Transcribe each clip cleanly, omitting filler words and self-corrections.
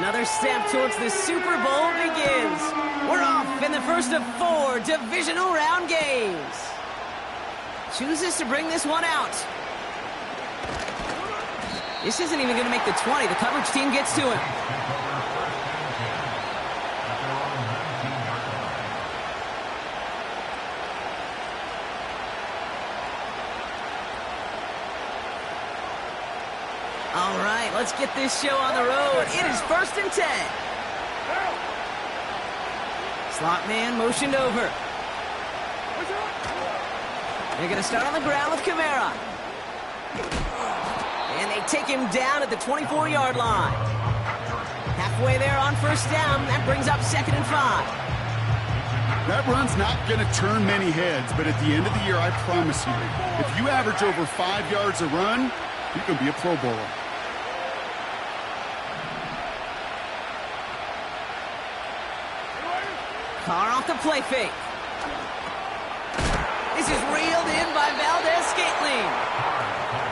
Another step towards the Super Bowl begins. We're off in the first of 4 divisional round games. Chooses to bring this one out. This isn't even going to make the 20. The coverage team gets to him. All right, let's get this show on the road. It is 1st and 10. Slot man motioned over. They're going to start on the ground with Kamara. And they take him down at the 24-yard line. Halfway there on 1st down. That brings up 2nd and 5. That run's not going to turn many heads, but at the end of the year, I promise you, if you average over 5 yards a run, you can be a Pro Bowler. Carr off the play fake. This is reeled in by Valdez-Scantling.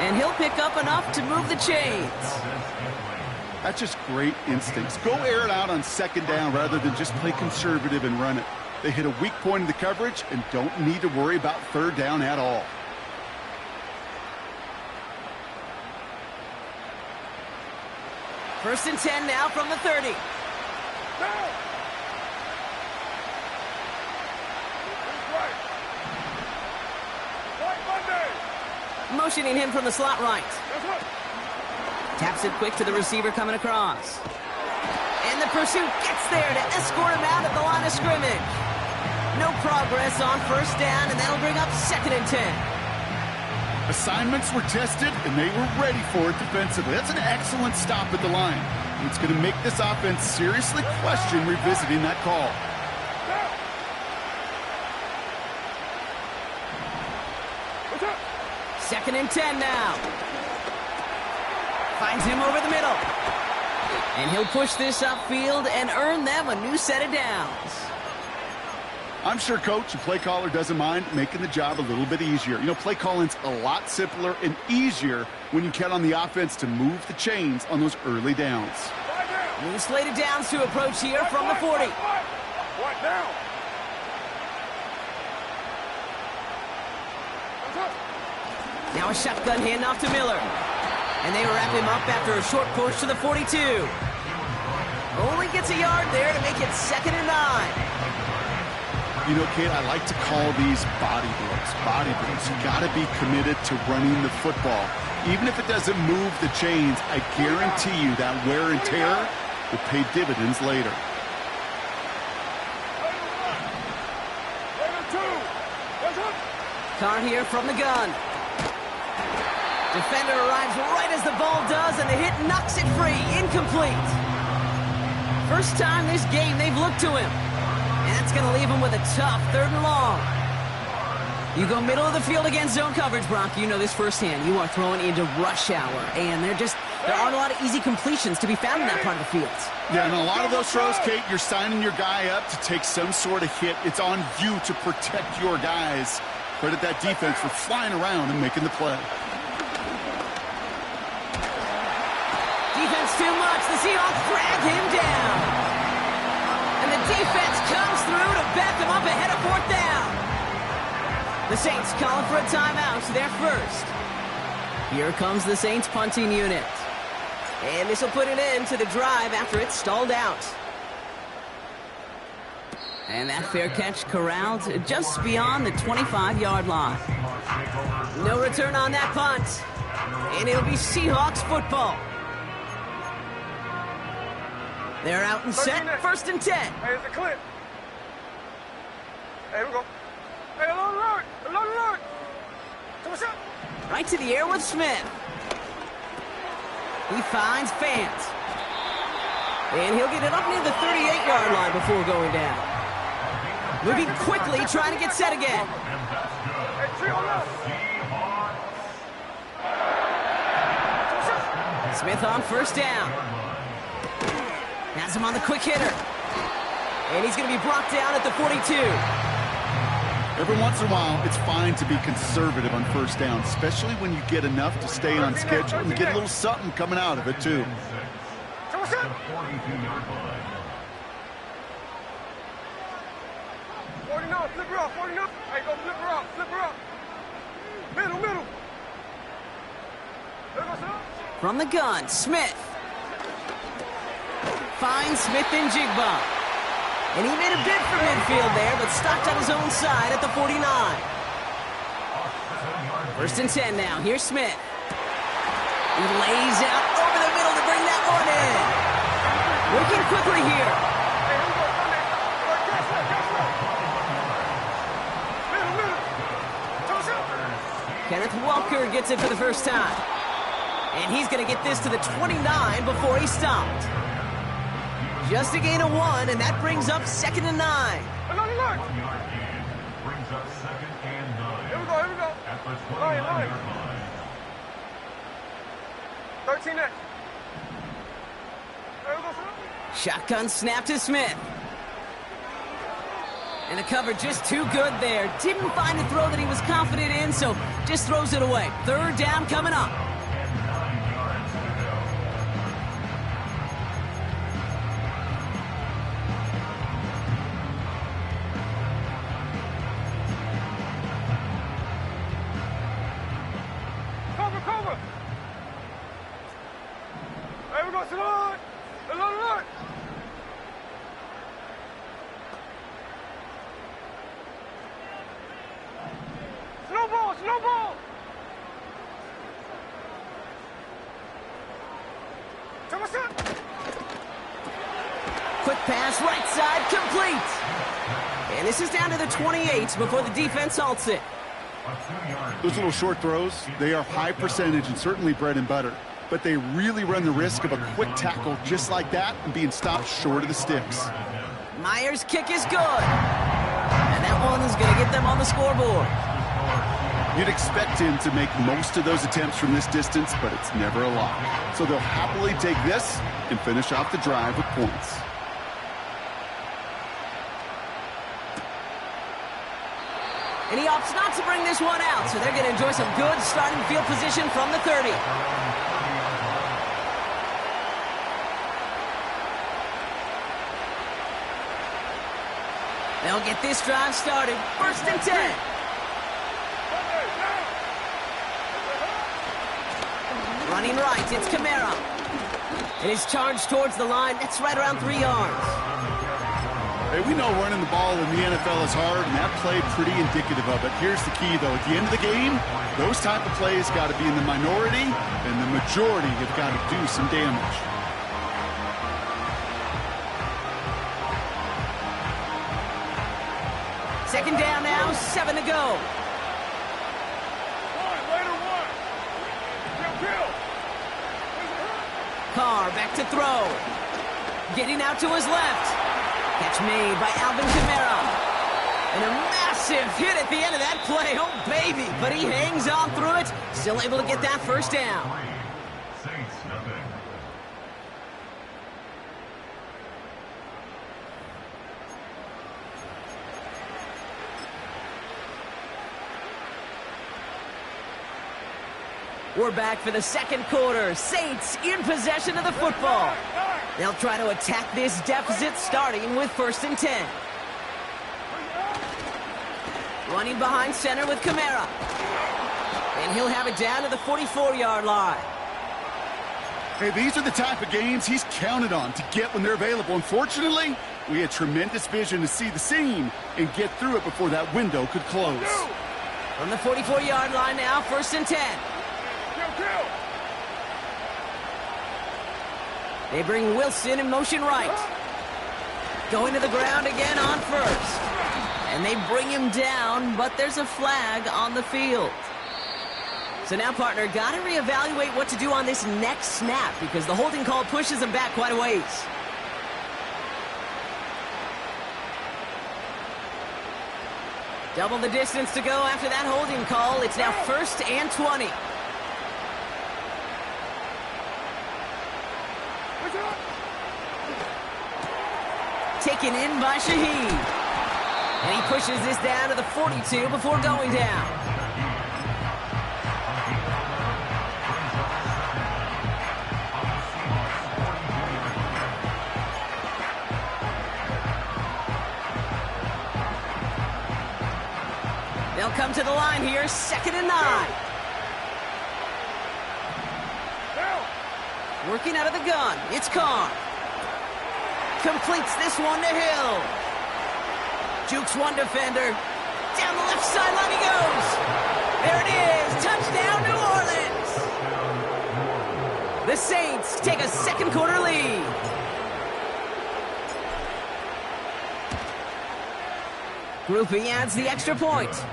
And he'll pick up enough to move the chains. That's just great instincts. Go air it out on 2nd down rather than just play conservative and run it. They hit a weak point in the coverage and don't need to worry about 3rd down at all. First and 10 now from the 30. Motioning him from the slot right. Taps it quick to the receiver coming across. And the pursuit gets there to escort him out at the line of scrimmage. No progress on 1st down, and that'll bring up 2nd and 10. Assignments were tested, and they were ready for it defensively. That's an excellent stop at the line. It's going to make this offense seriously question revisiting that call. Second and 10 now. Finds him over the middle. And he'll push this upfield and earn them a new set of downs. I'm sure coach and play caller doesn't mind making the job a little bit easier. You know, play calling's a lot simpler and easier when you count on the offense to move the chains on those early downs. New slate of downs to approach here from the 40. What now? Now a shotgun handoff to Miller. And they wrap him up after a short push to the 42. Only gets a yard there to make it 2nd and 9. You know, Kate, I like to call these body blows. Body blows. You got to be committed to running the football. Even if it doesn't move the chains, I guarantee you that wear and tear will pay dividends later. Carr here from the gun. Defender arrives right as the ball does, and the hit knocks it free. Incomplete. First time this game they've looked to him. And that's going to leave him with a tough 3rd and long. You go middle of the field against zone coverage, Brock. You know this firsthand. You are throwing into rush hour, and there aren't a lot of easy completions to be found in that part of the field. Yeah, and a lot of those throws, Kate, you're signing your guy up to take some sort of hit. It's on you to protect your guys. Credit that defense for flying around and making the play. Defense too much. The Seahawks drag him down. And the defense comes through to back him up ahead of 4th down. The Saints calling for a timeout. They're first. Here comes the Saints punting unit. And this will put an end to the drive after it's stalled out. And that fair catch corralled just beyond the 25-yard line. No return on that punt. And it'll be Seahawks football. They're out and set. 1st and 10. Hey, it's a clip. Hey, we go. Hey, alert! Alert! What's up? Right to the air with Smith. He finds Fant. And he'll get it up near the 38-yard line before going down. Moving quickly, trying to get set again. Hey, trio left. Smith on 1st down. Has him on the quick hitter. And he's going to be brought down at the 42. Every once in a while, it's fine to be conservative on 1st down, especially when you get enough to stay on schedule and get a little something coming out of it, too. it? 42-yard line. 49, flip her up, 49. Hey, go flip her up, flip her up. Middle, middle. There goes up. From the gun, Smith. Finds Smith and Jigba. And he made a bid for midfield there, but stopped on his own side at the 49. First and 10 now. Here's Smith. He lays out over the middle to bring that one in. Working quickly here. Hey, here we go, come in. Catch that, catch that. Middle, middle. Toss up. Kenneth Walker gets it for the first time. And he's going to get this to the 29 before he stopped. Just a gain of 1, and that brings up 2nd and 9. Another look. Brings up 2nd and 9. Here we go, here we go. At the Line, 29-yard line. 13 next. There we go, son. Shotgun snap to Smith. And the cover just too good there. Didn't find a throw that he was confident in, so just throws it away. 3rd down coming up. Cover. There we go, son. Look. Snowball. Come on, son. Quick pass, right side, complete. And this is down to the 28 before the defense halts it. Those little short throws, they are high percentage and certainly bread and butter. But they really run the risk of a quick tackle just like that and being stopped short of the sticks. Myers' kick is good. And that one is going to get them on the scoreboard. You'd expect him to make most of those attempts from this distance, but it's never a lot. So they'll happily take this and finish off the drive with points. And he opts not to bring this one out, so they're going to enjoy some good starting field position from the 30. They'll get this drive started. 1st and 10. Running right, it's Kamara. And his charge towards the line, that's right around 3 yards. Hey, we know running the ball in the NFL is hard, and that play pretty indicative of it. Here's the key, though. At the end of the game, those type of plays got to be in the minority, and the majority have got to do some damage. Second down now, 7 to go. Carr back to throw. Getting out to his left. Catch made by Alvin Kamara. And a massive hit at the end of that play. Oh, baby. But he hangs on through it. Still able to get that first down. Saints nothing. We're back for the second quarter. Saints in possession of the football. They'll try to attack this deficit starting with 1st and 10. Running behind center with Kamara. And he'll have it down to the 44-yard line. Hey, these are the type of games he's counted on to get when they're available. Unfortunately, we had tremendous vision to see the seam and get through it before that window could close. From the 44-yard line now, 1st and 10. They bring Wilson in motion right. Going to the ground again on 1st. And they bring him down, but there's a flag on the field. So now, partner, got to reevaluate what to do on this next snap because the holding call pushes him back quite a ways. Double the distance to go after that holding call. It's now 1st and 20. Taken in by Shaheed. And he pushes this down to the 42 before going down. They'll come to the line here, 2nd and 9. Down. Working out of the gun, it's Carr. Completes this one to Hill. Jukes one defender. Down the left sideline he goes. There it is, touchdown New Orleans. The Saints take a second quarter lead. Groupie adds the extra point.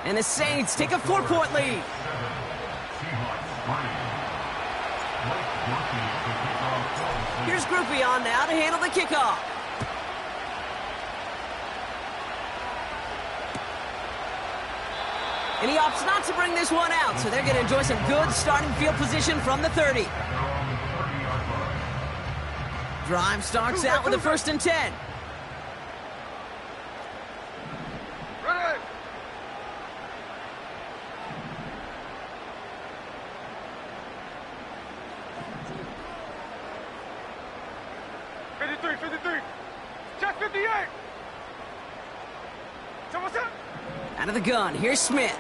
And the Saints take a 4-point lead. Here's Groupie on now to handle the kickoff. And he opts not to bring this one out, so they're going to enjoy some good starting field position from the 30. Drive starts out with a 1st and 10. Ready. Check 58. Out of the gun, here's Smith.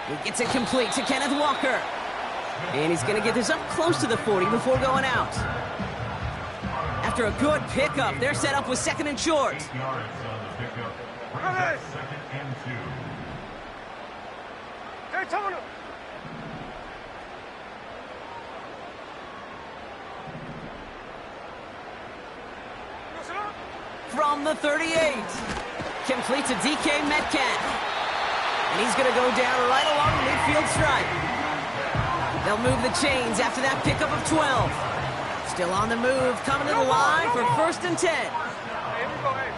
He gets it complete to Kenneth Walker. And he's going to get this up close to the 40 before going out. After a good pickup, they're set up with 2nd and short. 8 yards on the pickup. Brings up 2nd and 2. Daytona. From the 38. Completes a DK Metcalf. And he's going to go down right along the midfield stripe. They'll move the chains after that pickup of 12. Still on the move, coming to the line for 1st and 10. Hey, here we go, hey.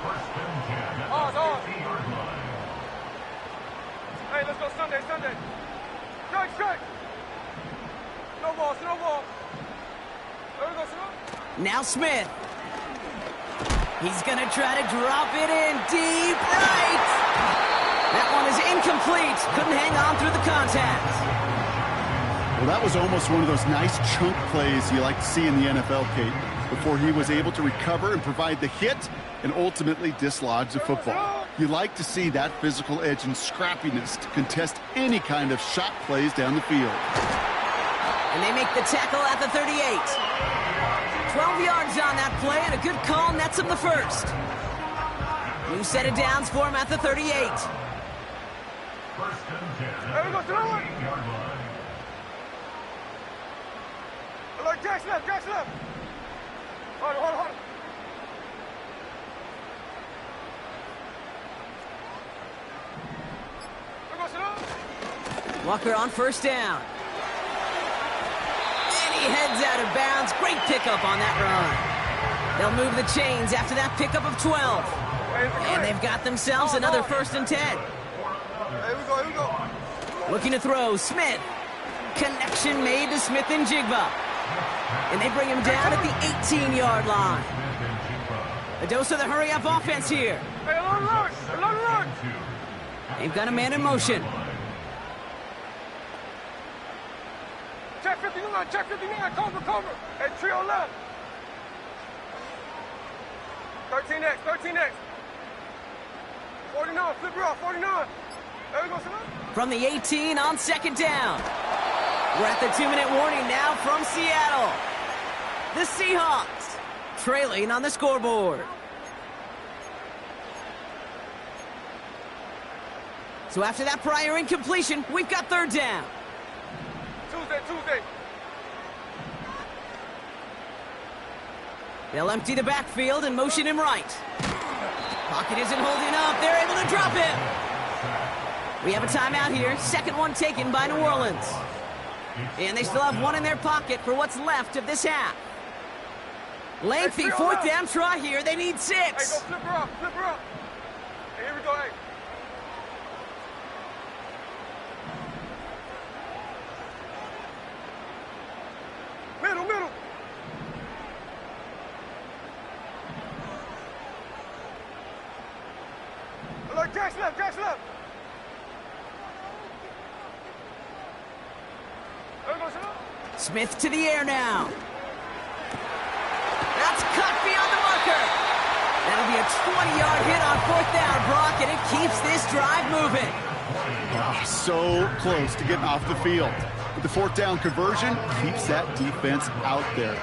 1st and 10 at Oh, the 50-yard line. Hey, let's go Sunday. Strike. Snowball. There we go, Snowball. Now Smith. He's going to try to drop it in deep right. That one is incomplete. Couldn't hang on through the contact. Well, that was almost one of those nice chunk plays you like to see in the NFL, Kate, before he was able to recover and provide the hit and ultimately dislodge the football. You like to see that physical edge and scrappiness to contest any kind of shot plays down the field. And they make the tackle at the 38. 12 yards on that play, and a good call nets him the 1st. New set of downs for him at the 38. 1st and 10 There we go, at the throw it. 8-yard line. Like Jack's left. Hold on. There we go, Snowball. Walker on 1st down. And he heads out of bounds. Great pickup on that run. They'll move the chains after that pickup of 12. And they've got themselves another 1st and 10. Here we go. Looking to throw, Smith. Connection made to Smith and Jigba. And they bring him down at the 18-yard line. A dose of the hurry-up offense here. Hey, along the run. They've got a man in motion. Check 59. Cover. Hey, trio left. 13X. 49, flip her off, 49. There we go, son. From the 18 on 2nd down. We're at the 2-minute warning now from Seattle. The Seahawks trailing on the scoreboard. So after that prior incompletion, we've got 3rd down. Tuesday. They'll empty the backfield and motion him right. Pocket isn't holding up. They're able to drop him. We have a timeout here. 2nd one taken by New Orleans. And they still have one in their pocket for what's left of this half. Lengthy 4th down try here. They need 6. Hey, go flip her up. Hey, here we go, hey. Middle. Like Jack's left. There we go, son. Smith to the air now. That's cut beyond the marker. That'll be a 20-yard hit on 4th down, Brock, and it keeps this drive moving. Oh, so close to getting off the field. But the 4th down conversion keeps that defense out there.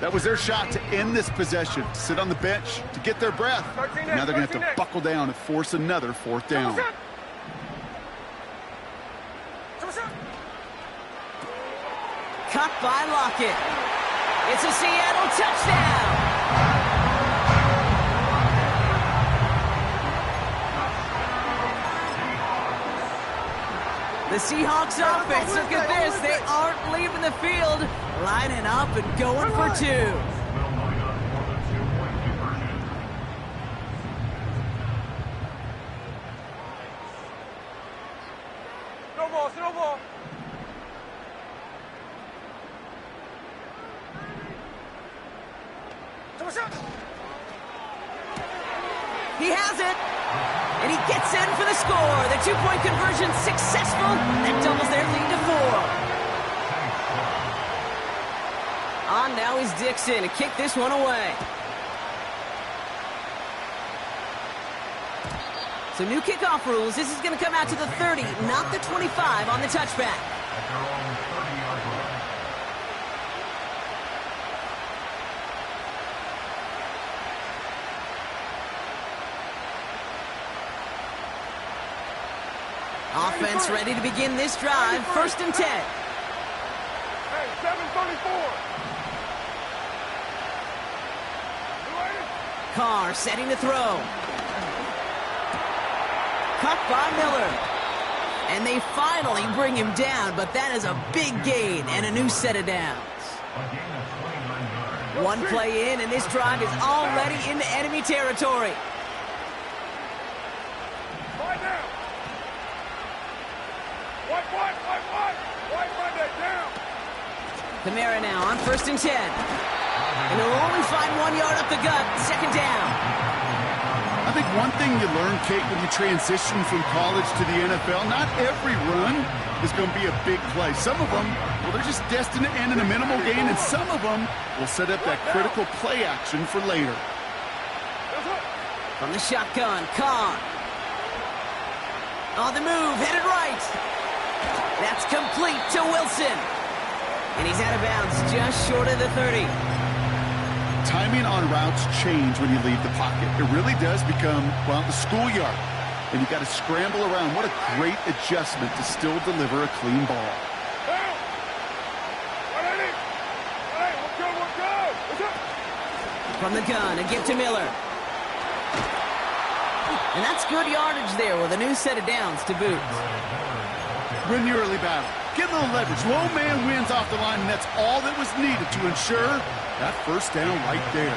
That was their shot to end this possession, to sit on the bench, to get their breath. Now they're going to have to buckle down and force another 4th down. Cut by Lockett. It's a Seattle touchdown. The Seahawks offense, look at this. They aren't leaving the field, lining up and going for 2. Snowball, snowball. He has it. And he gets in for the score. The 2-point conversion successful. That doubles their lead to 4. On now is Dixon to kick this one away. So new kickoff rules. This is going to come out to the 30, not the 25 on the touchback. Offense ready to begin this drive. 1st and 10. Hey, 7:34. Carr setting to throw. Cut by Miller. And they finally bring him down, but that is a big gain and a new set of downs. One play in, and this drive is already into enemy territory. Right down. White Monday down. Kamara now on 1st and 10. And he'll only find 1 yard up the gut. 2nd down. I think one thing you learn, Kate, when you transition from college to the NFL, not every run is going to be a big play. Some of them, well, they're just destined to end in a minimal gain, and some of them will set up that critical play action for later. From the shotgun, Carr. On the move, headed right. That's complete to Wilson. And he's out of bounds just short of the 30. Timing on routes change when you leave the pocket. It really does become, well, the schoolyard. And you got to scramble around. What a great adjustment to still deliver a clean ball. From the gun, a give to Miller. And that's good yardage there with a new set of downs to boot. Win the early battle. Get a little leverage. Low man wins off the line, and that's all that was needed to ensure that 1st down right there.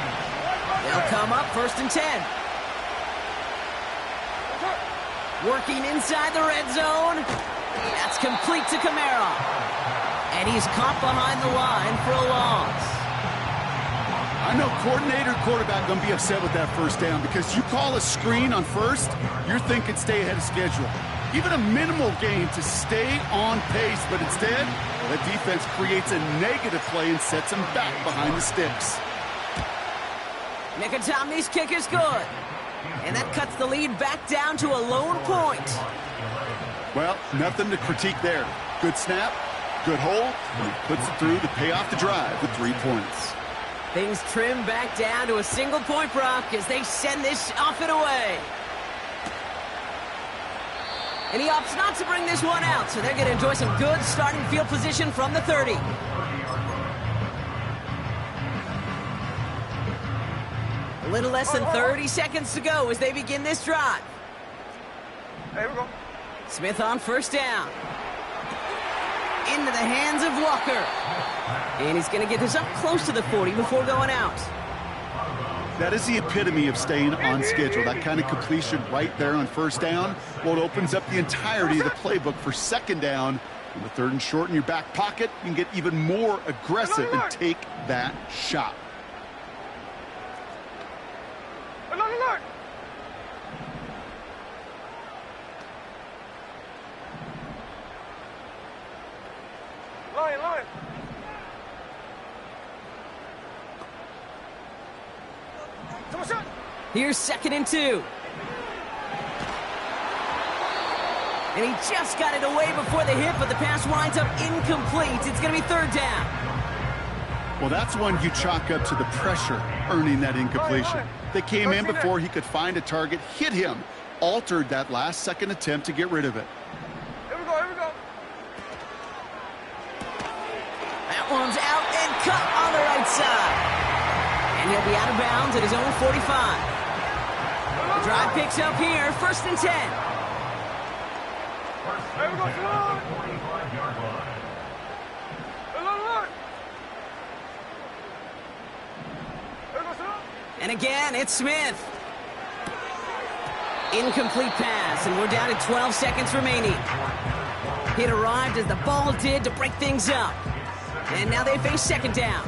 They'll come up 1st and 10. Working inside the red zone. That's complete to Kamara. And he's caught behind the line for a loss. I know coordinator, quarterback going to be upset with that 1st down because you call a screen on 1st, you're thinking stay ahead of schedule. Even a minimal gain to stay on pace, but instead, the defense creates a negative play and sets them back behind the sticks. Nicotami's kick is good. And that cuts the lead back down to a lone point. Well, nothing to critique there. Good snap, good hold, and he puts it through to pay off the drive with 3 points. Things trim back down to a single point, Brock, as they send this off and away. And he opts not to bring this one out, so they're going to enjoy some good starting field position from the 30. A little less than 30 seconds to go as they begin this drive. Hey, we go. Smith on 1st down. Into the hands of Walker. And he's going to get this up close to the 40 before going out. That is the epitome of staying on schedule. That kind of completion right there on 1st down. Well, it opens up the entirety of the playbook for 2nd down. On the 3rd and short in your back pocket, you can get even more aggressive and take that shot. Alert! Lion! Come on, shot! Here's 2nd and 2. And he just got it away before the hit, but the pass winds up incomplete. It's going to be 3rd down. Well, that's one you chalk up to the pressure earning that incompletion. They came in before he could find a target, hit him, altered that last second attempt to get rid of it. Here we go, here we go. That one's out and cut on the right side. And he'll be out of bounds at his own 45. The drive picks up here, 1st and 10. Here we go, Salon. 45-yard line. Look. Here we go, Salon. And again, it's Smith. Incomplete pass, and we're down to 12 seconds remaining. Hit arrived as the ball did to break things up. And now they face 2nd down.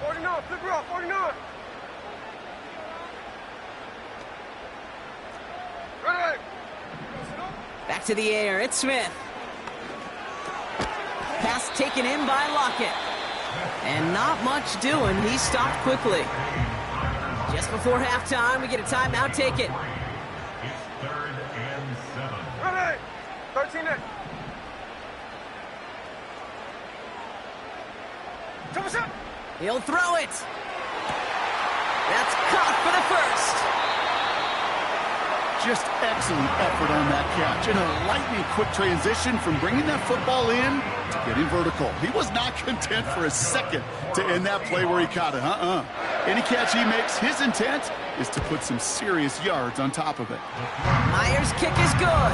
49, flip her off, 49. Ready. Back to the air, it's Smith. Pass taken in by Lockett. And not much doing, he stopped quickly. Just before halftime, we get a timeout taken. It's 3rd and 7. Ready. 13 next. He'll throw it. That's caught for the 1st. Just excellent effort on that catch and a lightning quick transition from bringing that football in to getting vertical. He was not content for a second to end that play where he caught it. Any catch he makes, his intent is to put some serious yards on top of it. Myers' kick is good.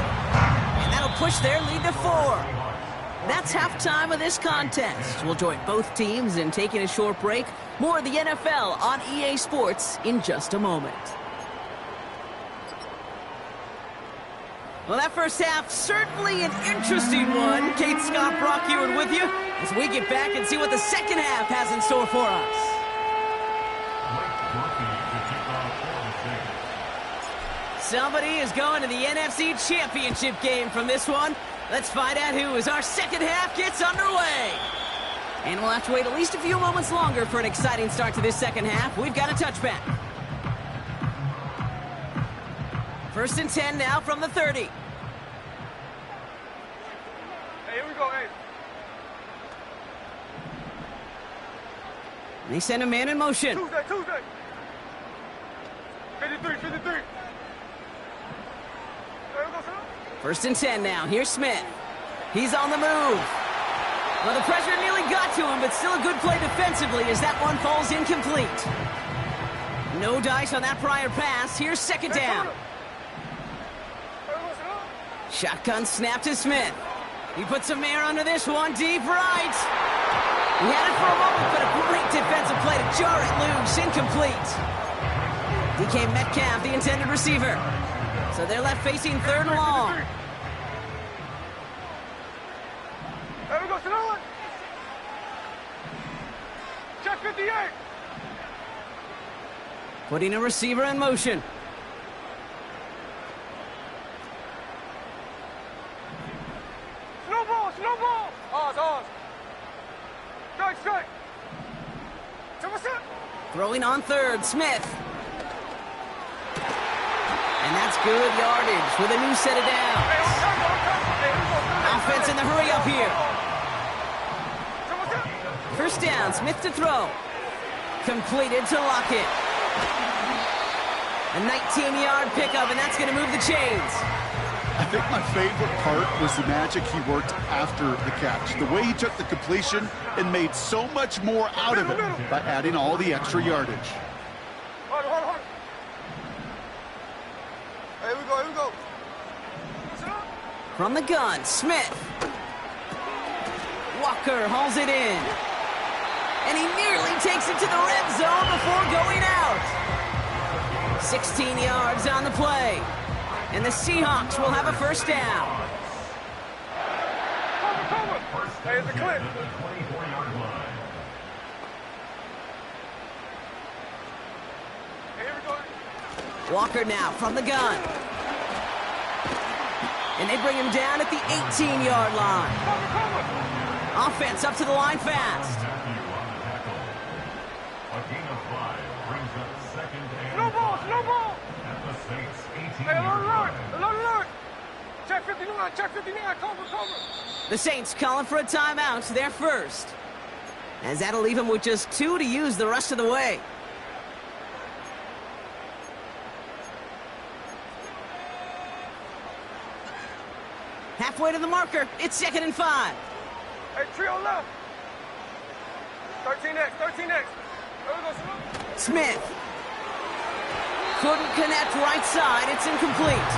And that'll push their lead to 4. That's halftime of this contest. We'll join both teams in taking a short break. More of the NFL on EA Sports in just a moment. Well, that first half, certainly an interesting one. Kate, Scott, Brock Ewan with you as we get back and see what the second half has in store for us. Somebody is going to the NFC Championship game from this one. Let's find out who as our second half gets underway. And we'll have to wait at least a few moments longer for an exciting start to this second half. We've got a touchback. 1st and 10 now from the 30. Hey, here we go, hey. They send a man in motion. Tuesday. 53. Here we go, Salon. 1st and 10 now. Here's Smith. He's on the move. Well, the pressure nearly got to him, but still a good play defensively as that one falls incomplete. No dice on that prior pass. Here's 2nd down. Shotgun snap to Smith. He puts some air under this one, deep right. He had it for a moment, but a great defensive play to jar it loose, incomplete. DK Metcalf, the intended receiver. So they're left facing 3rd and long. There we go, Salon. Check 58. Putting a receiver in motion. Snowball. Ours. Strike. Throwing on 3rd, Smith. And that's good yardage with a new set of downs. Offense in the hurry up here. 1st down, Smith to throw. Completed to Lockett. A 19-yard pickup, and that's going to move the chains. I think my favorite part was the magic he worked after the catch. The way he took the completion and made so much more out of it by adding all the extra yardage. Hold. Here we go. From the gun, Smith. Walker hauls it in. And he nearly takes it to the red zone before going out. 16 yards on the play. And the Seahawks will have a 1st down. Cover. There's the clip. 24-yard line. Here we go. Walker now from the gun. And they bring him down at the 18-yard line. Cover. Offense up to the line fast. A gain of 5 brings Saints 18 Hey, alert, yard alert, line. alert, alert. Check 59, check 59, cover, cover. The Saints calling for a timeout, their first. As that'll leave them with just 2 to use the rest of the way. Halfway to the marker, it's 2nd and 5. Hey, trio left. 13X, 13X. There we go, Smith. Couldn't connect right side, it's incomplete.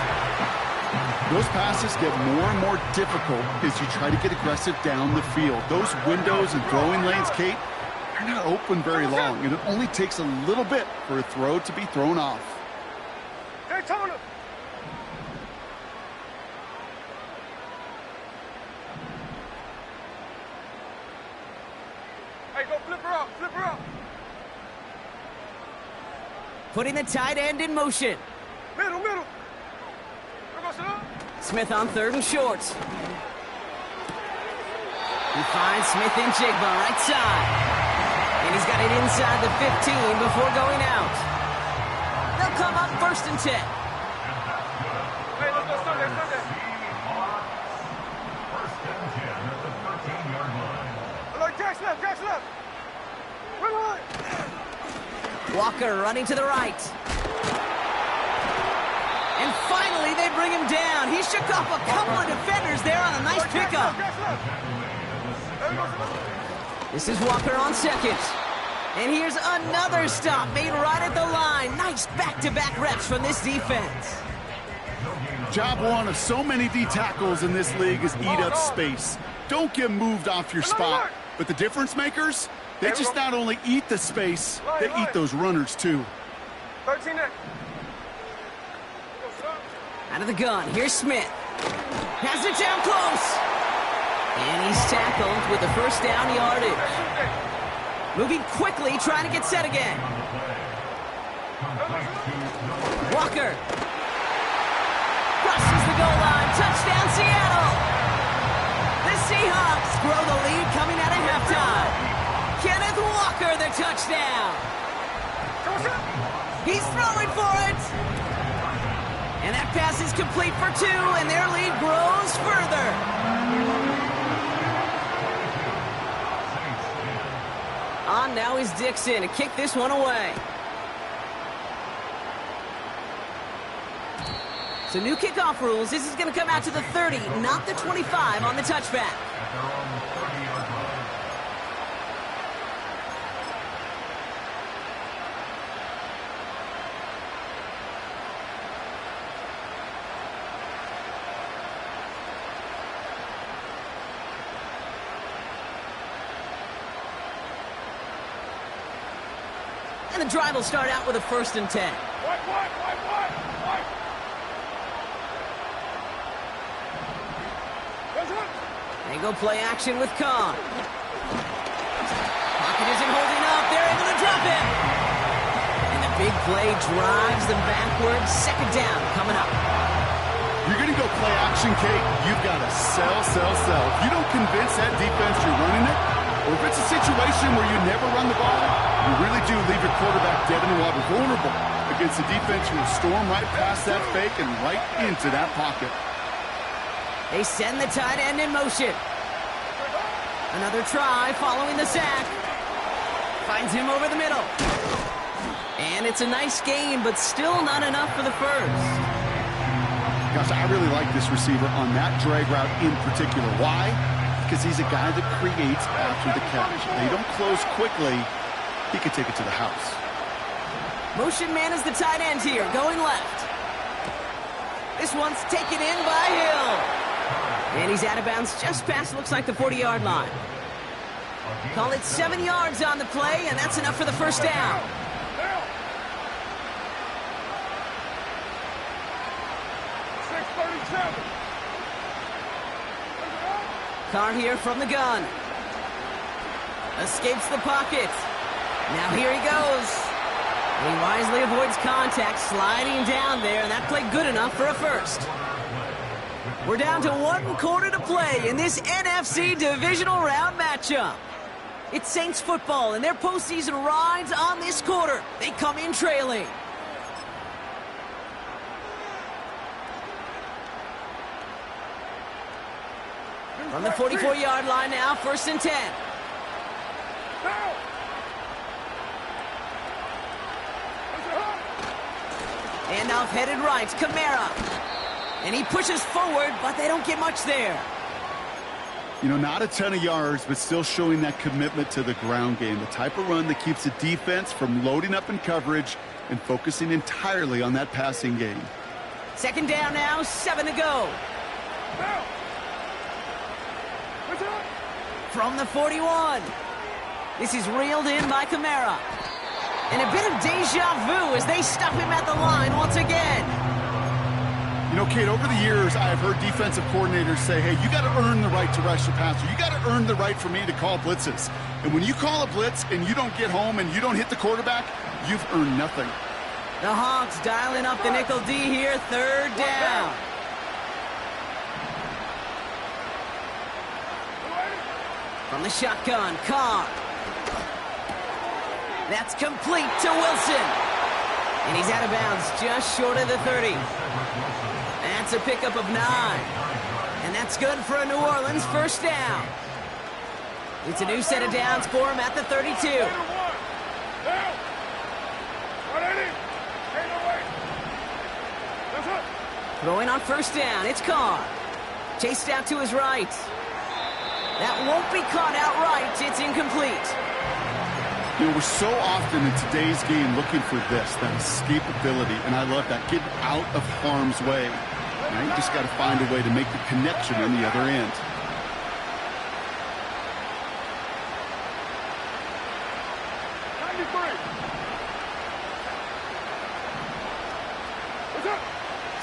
Those passes get more and more difficult as you try to get aggressive down the field. Those windows and throwing lanes, Kate, they're not open very long, and it only takes a little bit for a throw to be thrown off. Daytona. Hey, go flip her up, flip her up. Putting the tight end in motion. Middle, middle. There goes it. Smith on 3rd and short. He finds Smith in Jigba, right side. And he's got it inside the 15 before going out. They'll come up 1st and 10. Hey, let's go Sunday, Sunday. First and 10 at the 13-yard line. Alert, Jack's left, Jack's left. Run, run. Walker running to the right. And finally, they bring him down. He shook off a couple of defenders there on a nice pickup. This is Walker on 2nd. And here's another stop made right at the line. Nice back-to-back reps from this defense. Job one of so many D tackles in this league is eat up space. Don't get moved off your spot. But the difference makers, they just not only eat the space, they eat those runners too. 13X. Out of the gun, here's Smith. Has it down close. And he's tackled with the first down yardage. Moving quickly, trying to get set again. Walker. Crosses the goal line. Touchdown, Seattle. The Seahawks grow the lead coming out of halftime. Kenneth Walker, the touchdown. He's throwing for it. And that pass is complete for 2, and their lead grows further. On now is Dixon to kick this one away. So new kickoff rules. This is going to come out to the 30, not the 25 on the touchback. At their own 30-yard line. And the drive will start out with a 1st and 10. White. They go play action with Khan. Pocket isn't holding up. They're able to drop it. And the big play drives them backwards. 2nd down coming up. You're going to go play action, Kate. You've got to sell. If you don't convince that defense you're running it, or if it's a situation where you never run the ball, you really do leave your quarterback dead in the water, vulnerable against a defense who will storm right past that fake and right into that pocket. They send the tight end in motion. Another try following the sack. Finds him over the middle. And it's a nice gain, but still not enough for the first. Gosh, I really like this receiver on that drag route in particular. Why? Because he's a guy that creates after the catch. They don't close quickly. He could take it to the house. Motion man is the tight end here, going left. This one's taken in by Hill. And he's out of bounds just past, looks like, the 40-yard line. Call it 7 yards on the play, and that's enough for the first down. Carr here from the gun. Escapes the pocket. Now here he goes. And he wisely avoids contact, sliding down there, and that played good enough for a first. We're down to 1 quarter to play in this NFC divisional round matchup. It's Saints football, and their postseason rides on this quarter. They come in trailing. From the 44-yard line now, 1st and 10. Handoff headed right, Kamara. And he pushes forward, but they don't get much there. You know, not a ton of yards, but still showing that commitment to the ground game. The type of run that keeps the defense from loading up in coverage and focusing entirely on that passing game. 2nd down now, 7 to go. From the 41. This is reeled in by Kamara. And a bit of deja vu as they stop him at the line once again. You know, Kate, over the years, I've heard defensive coordinators say, hey, you got to earn the right to rush the passer. You got to earn the right for me to call blitzes. And when you call a blitz and you don't get home and you don't hit the quarterback, you've earned nothing. The Hawks dialing up the nickel D here, 3rd down. From the shotgun, Carr. That's complete to Wilson. And he's out of bounds just short of the 30. That's a pickup of 9. And that's good for a New Orleans 1st down. It's a new set of downs for him at the 32. Throwing on 1st down, it's Carr. Chased out to his right. That won't be caught outright. It's incomplete. You know, we're so often in today's game looking for this, that escapability, and I love that. Get out of harm's way. Now you just got to find a way to make the connection on the other end.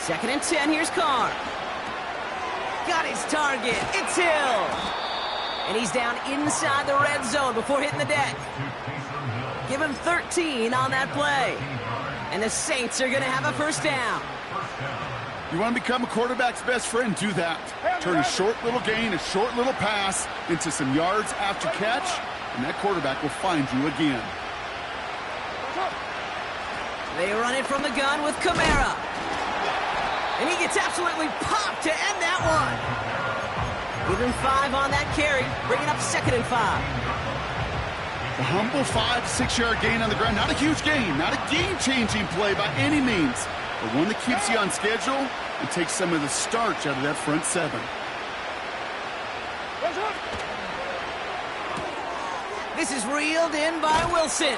Second and 10, here's Carr. Got his target, it's Hill. And he's down inside the red zone before hitting the deck. Give him 13 on that play. And the Saints are gonna have a 1st down. You want to become a quarterback's best friend? Do that. Turn a short little gain, a short little pass into some yards after catch, and that quarterback will find you again. They run it from the gun with Kamara. And he gets absolutely popped to end that one. Even 5 on that carry, bringing up 2nd and 5. A humble 5-6 yard gain on the ground. Not a huge gain, not a game-changing play by any means, but one that keeps you on schedule and takes some of the starch out of that front 7. This is reeled in by Wilson.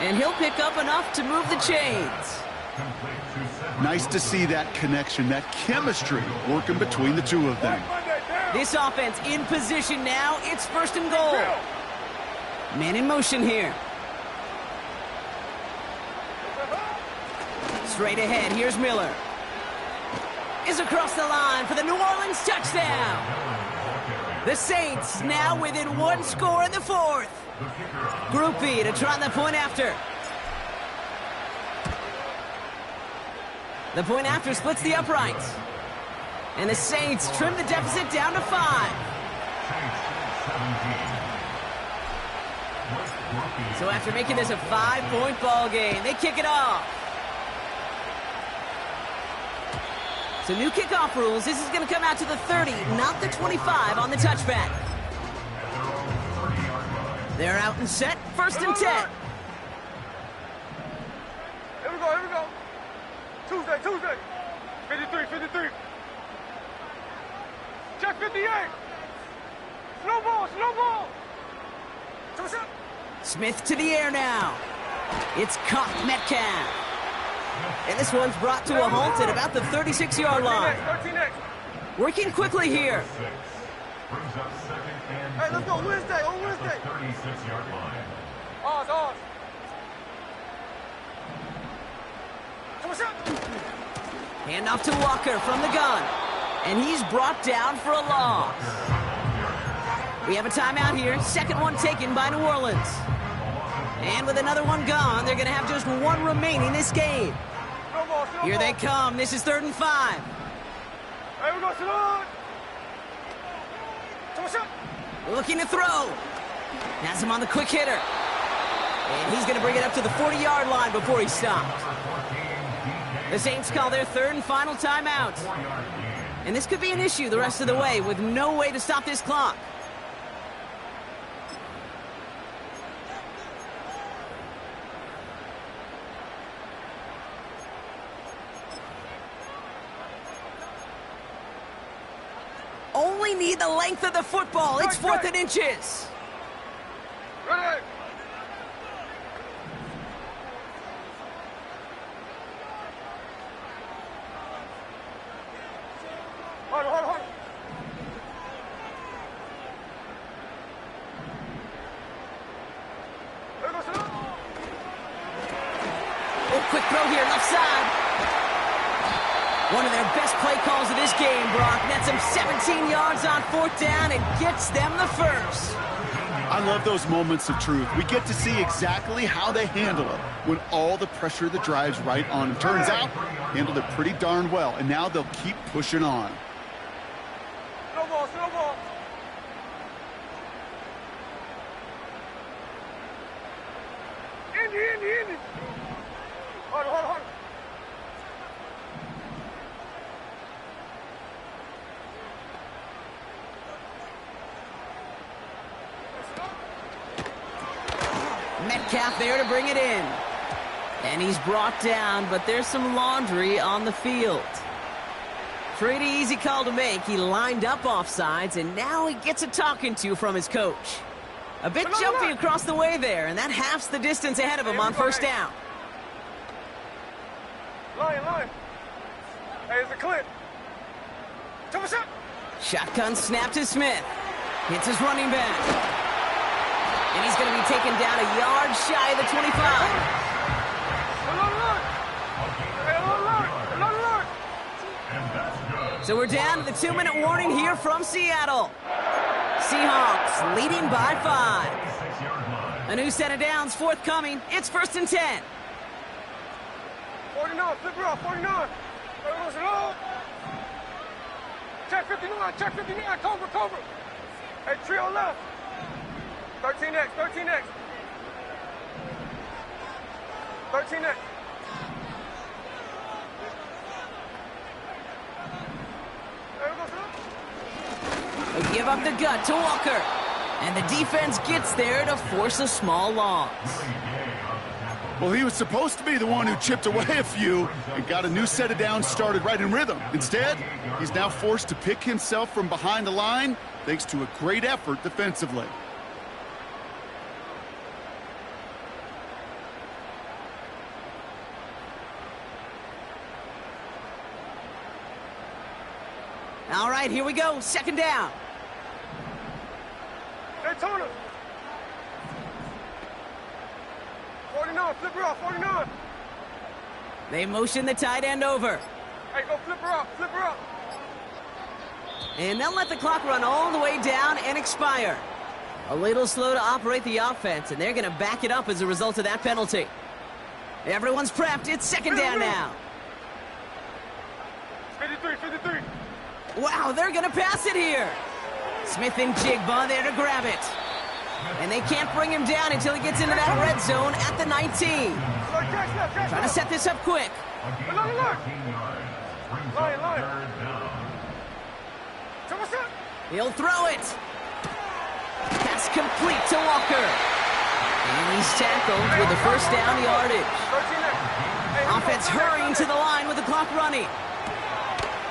And he'll pick up enough to move the chains. Nice to see that connection, that chemistry working between the two of them. This offense in position now. It's 1st and goal. Man in motion here. Straight ahead, here's Miller. Is across the line for the New Orleans touchdown. The Saints now within 1 score in the 4th. Group B to try the point after. The point after splits the uprights. And the Saints trim the deficit down to 5. So after making this a 5-point ball game, they kick it off. So new kickoff rules. This is going to come out to the 30, not the 25 on the touchback. They're out and set. 1st and 10. Here we go. Tuesday. 53. Check 58. Slow ball. Smith to the air now. It's caught Metcalf. And this one's brought to a halt at about the 36-yard line. 13X. Working quickly here. Hey, let's go Wednesday. On Wednesday. 36-yard line. Ours. Hand off to Walker from the gun. And he's brought down for a loss. We have a timeout here. 2nd one taken by New Orleans. And with another one gone, they're going to have just 1 remaining this game. Here they come. This is 3rd and 5. Hey, we go, Salon. Looking to throw. Has him on the quick hitter. And he's going to bring it up to the 40-yard line before he stopped. The Saints call their 3rd and final timeout. And this could be an issue the rest of the way with no way to stop this clock. Only need the length of the football. It's 4th and inches. Ready. Hold. There goes it. Oh, quick throw here, left side. One of their best play calls of this game, Brock. Nets them 17 yards on 4th down and gets them the first. I love those moments of truth. We get to see exactly how they handle it when all the pressure that drives right on them. Turns out, handled it pretty darn well, and now they'll keep pushing on. Slow ball. Indy. Hold. Metcalf there to bring it in. And he's brought down, but there's some laundry on the field. Pretty easy call to make. He lined up offsides, and now he gets a talking to from his coach. A bit jumpy across the way there, and that halves the distance ahead of him on 1st down. Line. Hey, it's a clip. What's up? Shotgun snap to Smith. Hits his running back. And he's going to be taken down a yard shy of the 25. So we're down to the 2-minute warning here from Seattle. Seahawks leading by 5. A new set of downs forthcoming. It's 1st and 10. 49, flip her off, 49. There goes it all. Check 59, cover. Hey, trio left. 13X. 13X. They give up the gut to Walker. And the defense gets there to force a small loss. Well, he was supposed to be the one who chipped away a few and got a new set of downs started right in rhythm. Instead, he's now forced to pick himself from behind the line thanks to a great effort defensively. All right, here we go. 2nd down. Daytona. 49, flip her off, 49. They motion the tight end over. Hey, go flip her up. And they'll let the clock run all the way down and expire. A little slow to operate the offense, and they're going to back it up as a result of that penalty. Everyone's prepped. It's 2nd down now. 53. Wow, they're going to pass it here. Smith and Jigba there to grab it. And they can't bring him down until he gets into that red zone at the 19. Trying to set this up quick. He'll throw it. Pass complete to Walker. And he's tackled with the 1st down yardage. Offense hurrying to the line with the clock running.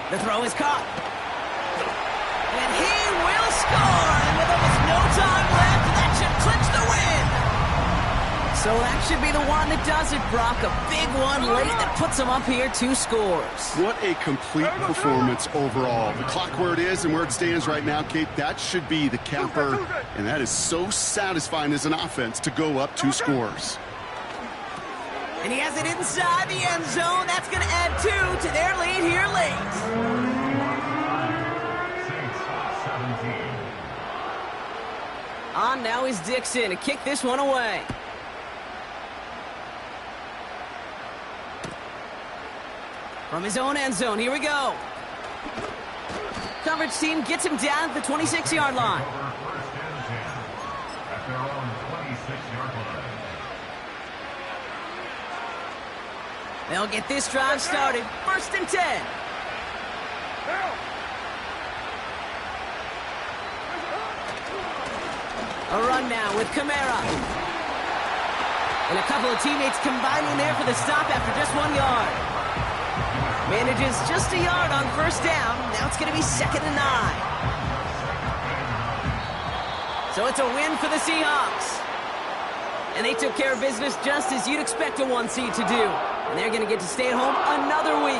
The throw is caught. And he will score. And with almost no time left, that should clinch the win. So that should be the one that does it, Brock. A big one late that puts him up here 2 scores. What a complete performance overall. The clock where it is and where it stands right now, Kate, that should be the capper. And that is so satisfying as an offense to go up 2 scores. And he has it inside the end zone. That's going to add 2 to their lead here late. On now is Dixon to kick this one away. From his own end zone, here we go. Coverage team gets him down at the 26-yard line. They'll get this drive started. 1st and 10. A run now with Kamara. And a couple of teammates combining there for the stop after just 1 yard. Manages just a yard on first down. Now it's going to be 2nd and 9. So it's a win for the Seahawks. And they took care of business just as you'd expect a 1 seed to do. And they're going to get to stay at home another week.